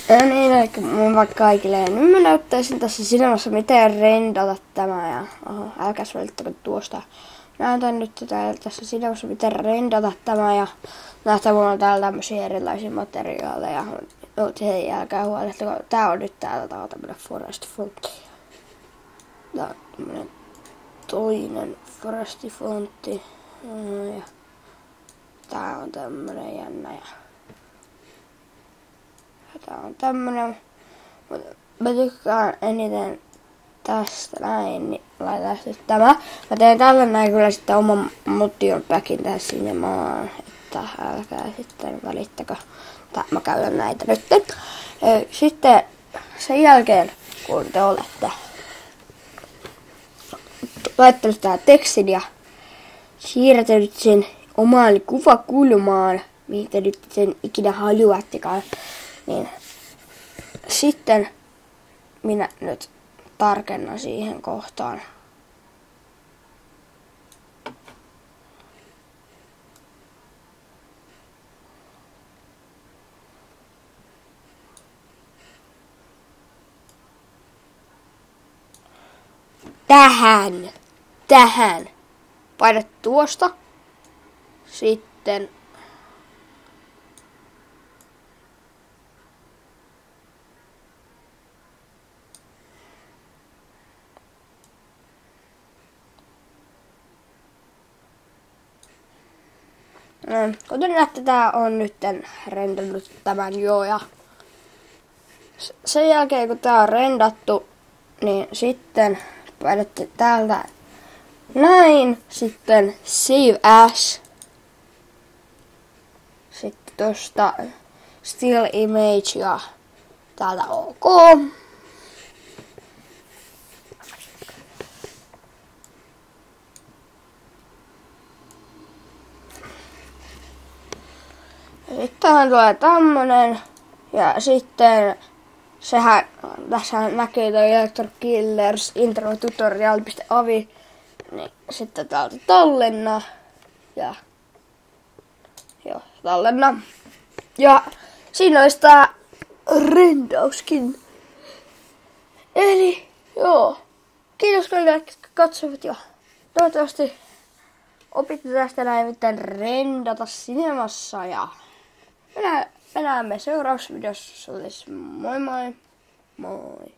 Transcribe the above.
Ja niin, eli mun vaikka kaikille. Ja nyt mä näyttäisin tässä sinemassa, miten rendata tämä. Ja älkääs välittäkö tuosta. Näytän nyt tässä sinemassa, miten rendata tämä. Ja näyttää, mulla on täällä tämmösiä erilaisia materiaaleja. No, sen jälkeen huolehtako. Tää on nyt tää on tämmönen forest fontti. Tää on tämmönen toinen foresti fontti. Ja tää on tämmönen jännä. Tää on tämmönen. Mä tykkään eniten tästä näin, niin laitan sitten tämä. Mä teen tällä näin kyllä sitten oman motion packin tähän sinne maan, että älkää sitten välittäkö. Mä käyn näitä nyt. Sitten sen jälkeen, kun te olette laittanut tähän tekstin ja siirtänyt sen omaan kuvakulmaan, mihin te nyt sen ikinä haluattekaan, niin sitten minä nyt tarkennan siihen kohtaan. Tähän. Painat tuosta. Sitten kuten näette, tää on nyt rendannut tämän jo. Ja sen jälkeen kun tää on rendattu, niin sitten painatte täältä näin. Sitten Save As. Sitten tosta Still Image ja täältä OK. Sitten tulee tämmönen. Ja sitten sehän tässä näkyy toi Electro Killers intro tutorial.avi. Niin sitten täältä tallenna. Ja joo, tallenna. Ja siinä olisi tää rendauskin. Eli joo. Kiitos kaikille, jotka katsovat ja toivottavasti opitte tästä näin miten rendata sinemassa ja me näemme seuraavassa videossa. Moi moi. Moi.